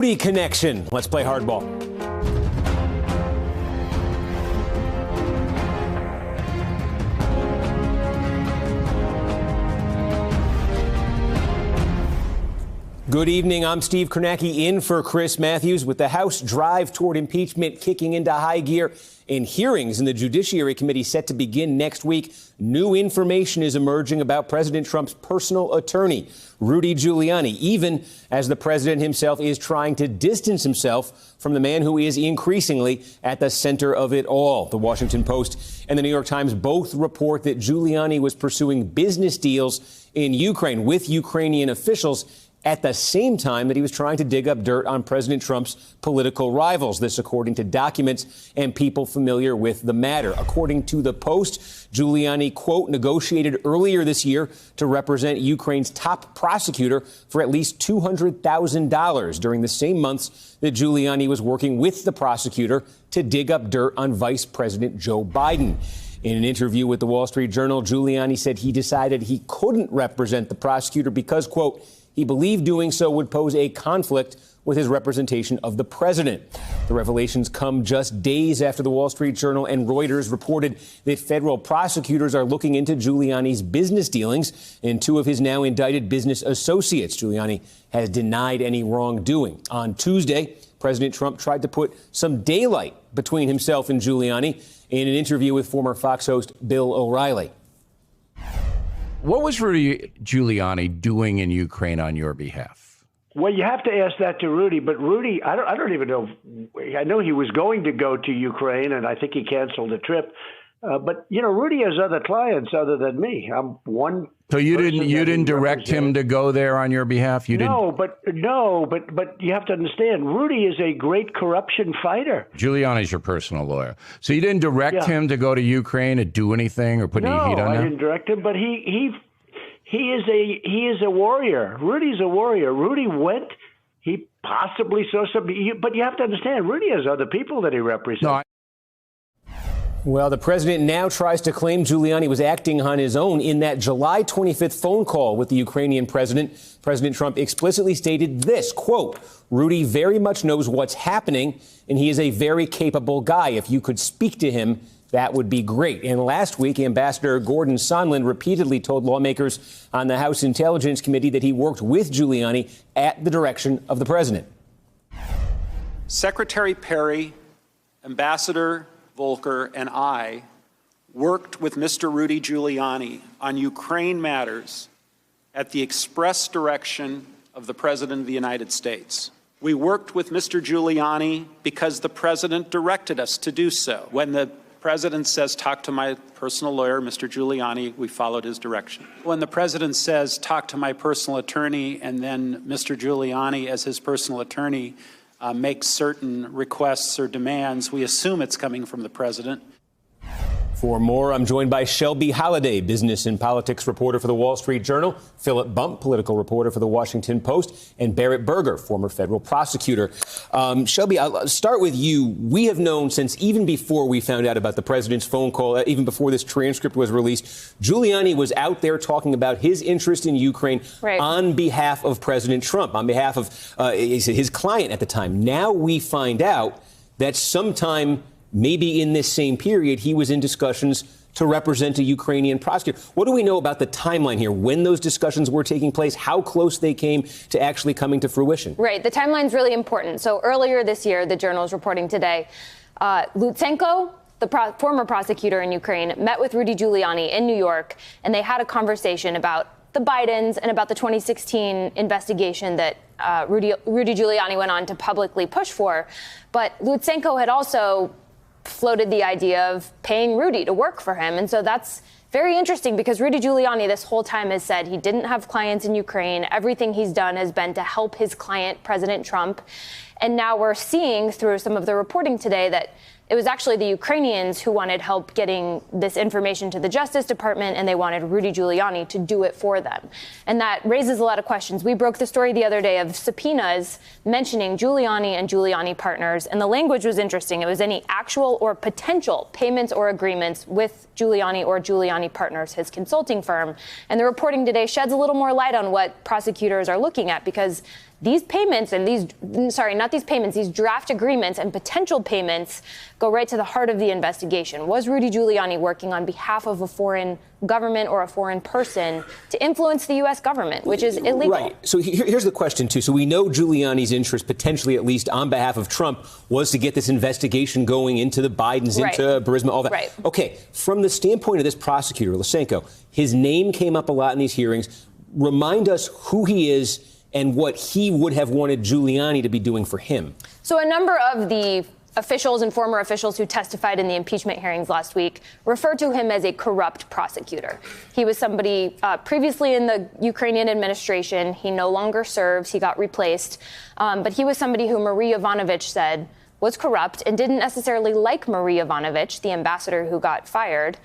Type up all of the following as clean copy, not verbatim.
Rudy connection. Let's play hardball. Good evening. I'm Steve Kornacki in for Chris Matthews. With the House drive toward impeachment kicking into high gear and hearings in the Judiciary Committee set to begin next week, new information is emerging about President Trump's personal attorney, Rudy Giuliani, even as the president himself is trying to distance himself from the man who is increasingly at the center of it all. The Washington Post and the New York Times both report that Giuliani was pursuing business deals in Ukraine with Ukrainian officials at the same time that he was trying to dig up dirt on President Trump's political rivals. This, according to documents and people familiar with the matter. According to the Post, Giuliani, quote, negotiated earlier this year to represent Ukraine's top prosecutor for at least $200,000 during the same months that Giuliani was working with the prosecutor to dig up dirt on Vice President Joe Biden. In an interview with the Wall Street Journal, Giuliani said he decided he couldn't represent the prosecutor because, quote, he believed doing so would pose a conflict with his representation of the president. The revelations come just days after the Wall Street Journal and Reuters reported that federal prosecutors are looking into Giuliani's business dealings and two of his now indicted business associates. Giuliani has denied any wrongdoing. On Tuesday, President Trump tried to put some daylight between himself and Giuliani in an interview with former Fox host Bill O'Reilly. What was Rudy Giuliani doing in Ukraine on your behalf? Well, you have to ask that to Rudy. But Rudy, I don't even know. I know he was going to go to Ukraine, and I think he canceled the trip. But, you know, Rudy has other clients other than me. I'm one. So you didn't direct him to go there on your behalf? No, but you have to understand, Rudy is a great corruption fighter. Giuliani's your personal lawyer. So you didn't direct him to go to Ukraine to do anything or put any heat on him? No, I didn't direct him, but he is a warrior. Rudy's a warrior. Rudy went. He possibly saw something, but you have to understand, Rudy has other people that he represents. No, Well, the president now tries to claim Giuliani was acting on his own. In that July 25th phone call with the Ukrainian president, President Trump explicitly stated this, quote, Rudy very much knows what's happening, and he is a very capable guy. If you could speak to him, that would be great. And last week, Ambassador Gordon Sondland repeatedly told lawmakers on the House Intelligence Committee that he worked with Giuliani at the direction of the president. Secretary Perry, Ambassador Volker, and I worked with Mr. Rudy Giuliani on Ukraine matters at the express direction of the President of the United States. We worked with Mr. Giuliani because the President directed us to do so. When the President says, talk to my personal lawyer, Mr. Giuliani, we followed his direction. When the President says, talk to my personal attorney, and then Mr. Giuliani, as his personal attorney, makes certain requests or demands, we assume it's coming from the president. For more, I'm joined by Shelby Holliday, business and politics reporter for the Wall Street Journal, Philip Bump, political reporter for the Washington Post, and Barrett Berger, former federal prosecutor. Shelby, I'll start with you. We have known since even before we found out about the president's phone call, even before this transcript was released, Giuliani was out there talking about his interest in Ukraine on behalf of President Trump, on behalf of his client at the time. Now we find out that sometime maybe in this same period, he was in discussions to represent a Ukrainian prosecutor. What do we know about the timeline here, when those discussions were taking place, how close they came to actually coming to fruition? Right. The timeline's really important. So earlier this year, the Journal is reporting today, Lutsenko, the former prosecutor in Ukraine, met with Rudy Giuliani in New York, and they had a conversation about the Bidens and about the 2016 investigation that Rudy Giuliani went on to publicly push for. But Lutsenko had also floated the idea of paying Rudy to work for him. And so that's very interesting because Rudy Giuliani this whole time has said he didn't have clients in Ukraine. Everything he's done has been to help his client, President Trump. And now we're seeing through some of the reporting today that it was actually the Ukrainians who wanted help getting this information to the Justice Department, and they wanted Rudy Giuliani to do it for them. And that raises a lot of questions. We broke the story the other day of subpoenas mentioning Giuliani and Giuliani partners, and the language was interesting. It was any actual or potential payments or agreements with Giuliani or Giuliani partners, his consulting firm. And the reporting today sheds a little more light on what prosecutors are looking at, because these payments and these draft agreements and potential payments go right to the heart of the investigation. Was Rudy Giuliani working on behalf of a foreign government or a foreign person to influence the U.S. government, which is illegal? Right. So here's the question, too. So we know Giuliani's interest, potentially at least on behalf of Trump, was to get this investigation going into the Bidens, right. into Burisma, all that. Right. OK, from the standpoint of this prosecutor, Lysenko, his name came up a lot in these hearings. Remind us who he is and what he would have wanted Giuliani to be doing for him. So a number of the officials and former officials who testified in the impeachment hearings last week referred to him as a corrupt prosecutor. He was somebody previously in the Ukrainian administration. He no longer serves. He got replaced. But he was somebody who Marie Yovanovitch said was corrupt and didn't necessarily like Marie Yovanovitch, the ambassador who got fired,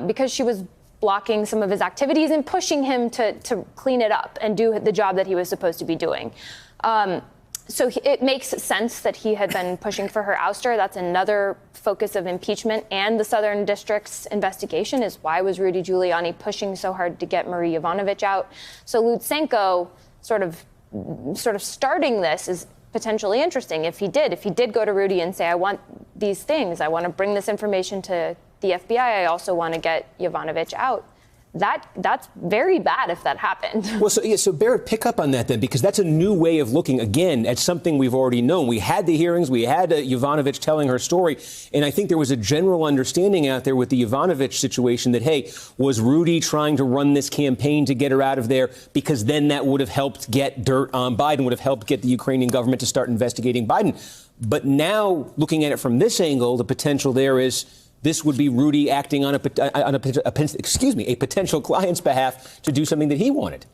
because she was blocking some of his activities and pushing him to clean it up and do the job that he was supposed to be doing. So it makes sense that he had been pushing for her ouster. That's another focus of impeachment and the Southern District's investigation is why was Rudy Giuliani pushing so hard to get Marie Yovanovitch out? So Lutsenko sort of starting this is potentially interesting. If he did go to Rudy and say, I want these things, I want to bring this information to the FBI, I also want to get Yovanovitch out. That's very bad if that happened. Well, so Barrett, pick up on that then, because that's a new way of looking, again, at something we've already known. We had the hearings, we had Yovanovitch telling her story, and I think there was a general understanding out there with the Yovanovitch situation that, hey, was Rudy trying to run this campaign to get her out of there because then that would have helped get dirt on Biden, would have helped get the Ukrainian government to start investigating Biden. But now, looking at it from this angle, the potential there is this would be Rudy acting on a potential client's behalf to do something that he wanted.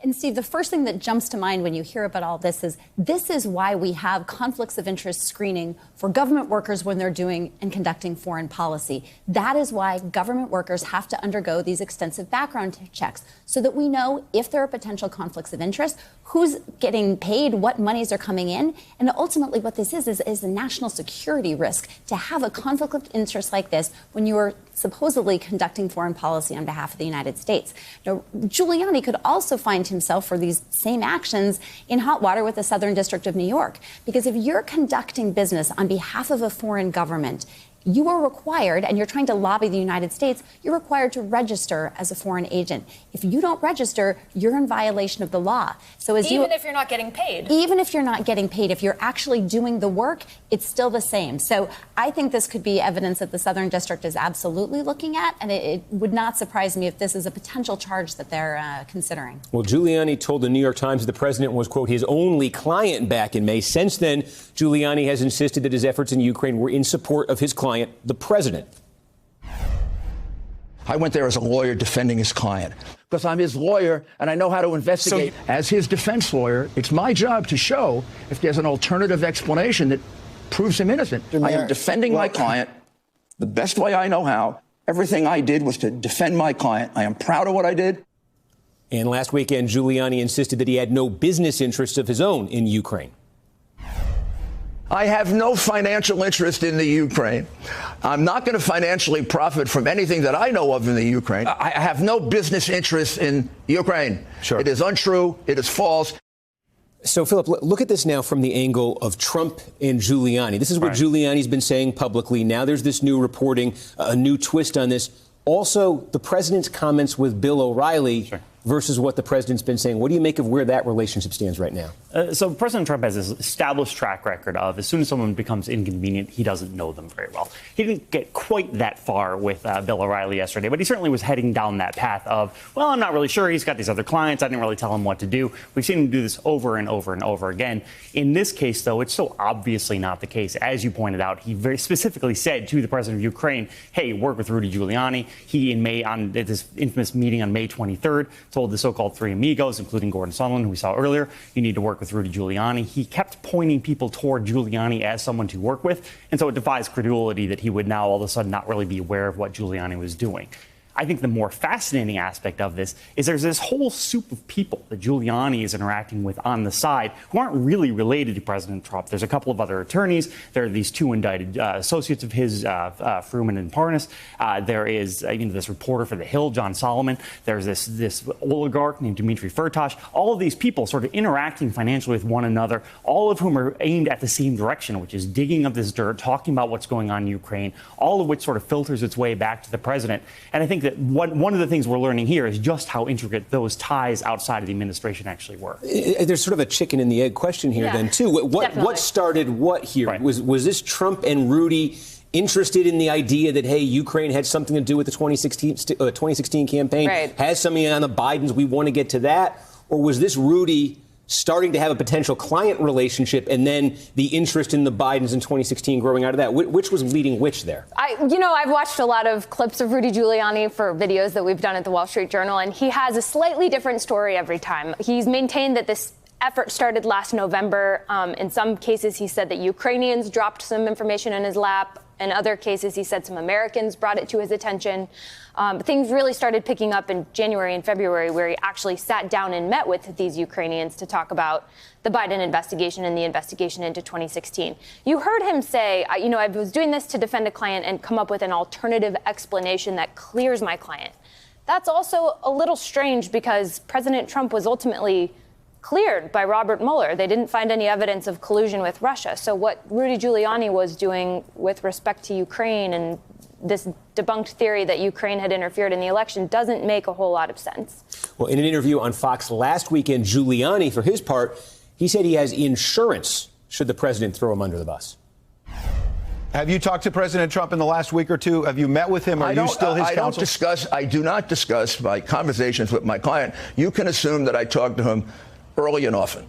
And Steve, the first thing that jumps to mind when you hear about all this is why we have conflicts of interest screening for government workers when they're doing and conducting foreign policy. That is why government workers have to undergo these extensive background checks so that we know if there are potential conflicts of interest, who's getting paid, what monies are coming in. And ultimately what this is a national security risk to have a conflict of interest like this when you are supposedly conducting foreign policy on behalf of the United States. Now, Giuliani could also find himself for these same actions in hot water with the Southern District of New York. Because if you're conducting business on behalf of a foreign government, you are required, and you're trying to lobby the United States, you're required to register as a foreign agent. If you don't register, you're in violation of the law. So even if you're not getting paid? Even if you're not getting paid, if you're actually doing the work, it's still the same. So I think this could be evidence that the Southern District is absolutely looking at, and it would not surprise me if this is a potential charge that they're considering. Well, Giuliani told the New York Times that the president was, quote, his only client back in May. Since then, Giuliani has insisted that his efforts in Ukraine were in support of his client, the president. I went there as a lawyer defending his client because I'm his lawyer and I know how to investigate. As his defense lawyer, it's my job to show if there's an alternative explanation that proves him innocent. I am defending my client the best way I know how. Everything I did was to defend my client. I am proud of what I did. And last weekend, Giuliani insisted that he had no business interests of his own in Ukraine. I have no financial interest in the Ukraine. I'm not going to financially profit from anything that I know of in the Ukraine. I have no business interest in Ukraine. Sure. It is untrue. It is false. So, Philip, look at this now from the angle of Trump and Giuliani. This is what Giuliani's been saying publicly. Now there's this new reporting, a new twist on this. Also, the president's comments with Bill O'Reilly versus what the president's been saying. What do you make of where that relationship stands right now? So President Trump has this established track record of as soon as someone becomes inconvenient, he doesn't know them very well. He didn't get quite that far with Bill O'Reilly yesterday, but he certainly was heading down that path of, well, I'm not really sure. He's got these other clients. I didn't really tell him what to do. We've seen him do this over and over and over again. In this case, though, it's so obviously not the case. As you pointed out, he very specifically said to the president of Ukraine, hey, work with Rudy Giuliani. He, in May, on this infamous meeting on May 23rd, told the so-called three amigos, including Gordon Sondland, who we saw earlier, you need to work with Rudy Giuliani. He kept pointing people toward Giuliani as someone to work with. And so it defies credulity that he would now all of a sudden not really be aware of what Giuliani was doing. I think the more fascinating aspect of this is there's this whole soup of people that Giuliani is interacting with on the side who aren't really related to President Trump. There's a couple of other attorneys. There are these two indicted associates of his, Fruman and Parnas. There is this reporter for The Hill, John Solomon. There's this oligarch named Dmitry Firtash. All of these people sort of interacting financially with one another, all of whom are aimed at the same direction, which is digging up this dirt, talking about what's going on in Ukraine, all of which sort of filters its way back to the president. And I think that one of the things we're learning here is just how intricate those ties outside of the administration actually were. There's sort of a chicken and the egg question here then, too. What started what here? Right. Was this Trump and Rudy interested in the idea that, hey, Ukraine had something to do with the 2016 campaign, has something on the Bidens, we want to get to that? Or was this Rudy starting to have a potential client relationship and then the interest in the Bidens in 2016 growing out of that? Which was leading which there? I've watched a lot of clips of Rudy Giuliani for videos that we've done at the Wall Street Journal, and he has a slightly different story every time. He's maintained that this effort started last November. In some cases, he said that Ukrainians dropped some information in his lap. In other cases, he said some Americans brought it to his attention. Things really started picking up in January and February, where he actually sat down and met with these Ukrainians to talk about the Biden investigation and the investigation into 2016. You heard him say, I was doing this to defend a client and come up with an alternative explanation that clears my client. That's also a little strange because President Trump was ultimately cleared by Robert Mueller. They didn't find any evidence of collusion with Russia. So what Rudy Giuliani was doing with respect to Ukraine and this debunked theory that Ukraine had interfered in the election doesn't make a whole lot of sense. Well, in an interview on Fox last weekend, Giuliani, for his part, he said he has insurance should the president throw him under the bus. Have you talked to President Trump in the last week or two? Have you met with him? Are you still his counsel? I do not discuss my conversations with my client. You can assume that I talk to him early and often.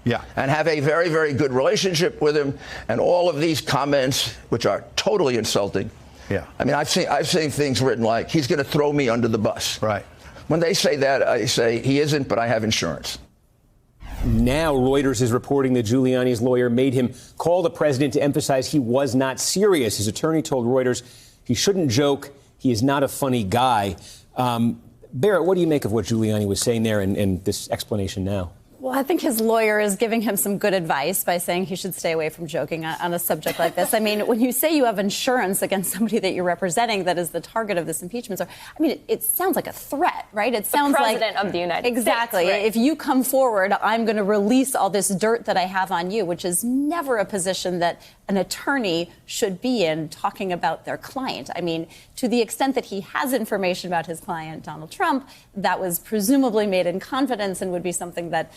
Yeah. And have a very, very good relationship with him. And all of these comments, which are totally insulting. Yeah. I mean, I've seen things written like, he's going to throw me under the bus. Right. When they say that, I say, he isn't, but I have insurance. Now Reuters is reporting that Giuliani's lawyer made him call the president to emphasize he was not serious. His attorney told Reuters he shouldn't joke. He is not a funny guy. Barrett, what do you make of what Giuliani was saying there and this explanation now? Well, I think his lawyer is giving him some good advice by saying he should stay away from joking on a subject like this. I mean, when you say you have insurance against somebody that you're representing that is the target of this impeachment, it sounds like a threat, right? It sounds the president of the United States. Exactly. Right. If you come forward, I'm going to release all this dirt that I have on you, which is never a position that an attorney should be in, talking about their client. I mean, to the extent that he has information about his client, Donald Trump, that was presumably made in confidence and would be something that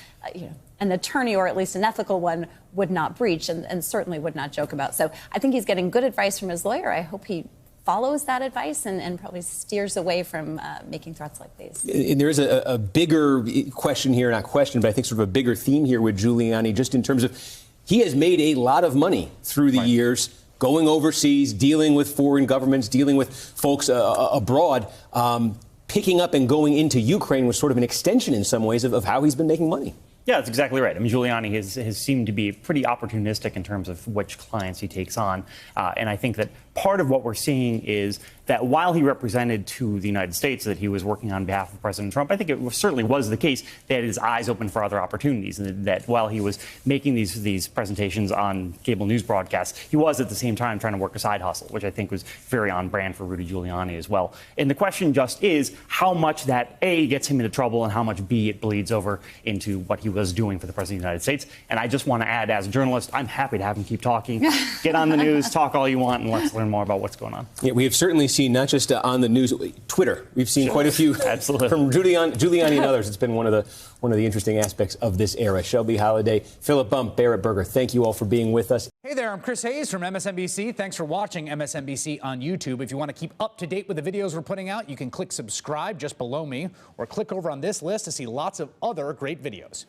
an attorney, or at least an ethical one, would not breach and certainly would not joke about. So I think he's getting good advice from his lawyer. I hope he follows that advice and probably steers away from making threats like these. And there is a bigger question here, not question, but I think sort of a bigger theme here with Giuliani, just in terms of he has made a lot of money through the years, going overseas, dealing with foreign governments, dealing with folks abroad. Picking up and going into Ukraine was sort of an extension in some ways of how he's been making money. Yeah, that's exactly right. I mean, Giuliani has seemed to be pretty opportunistic in terms of which clients he takes on. And I think that part of what we're seeing is that while he represented to the United States that he was working on behalf of President Trump, I think it certainly was the case that he had his eyes open for other opportunities, and that while he was making these presentations on cable news broadcasts, he was at the same time trying to work a side hustle, which I think was very on brand for Rudy Giuliani as well. And the question just is how much that A, gets him into trouble, and how much B, it bleeds over into what he was doing for the President of the United States. And I just want to add, as a journalist, I'm happy to have him keep talking. Get on the news, talk all you want, and let's learn more about what's going on. Yeah, we have certainly seen, not just on the news, Twitter. We've seen quite a few from Giuliani and others. It's been one of the interesting aspects of this era. Shelby Holliday, Philip Bump, Barrett Berger, thank you all for being with us. Hey there, I'm Chris Hayes from MSNBC. Thanks for watching MSNBC on YouTube. If you want to keep up to date with the videos we're putting out, you can click subscribe just below me, or click over on this list to see lots of other great videos.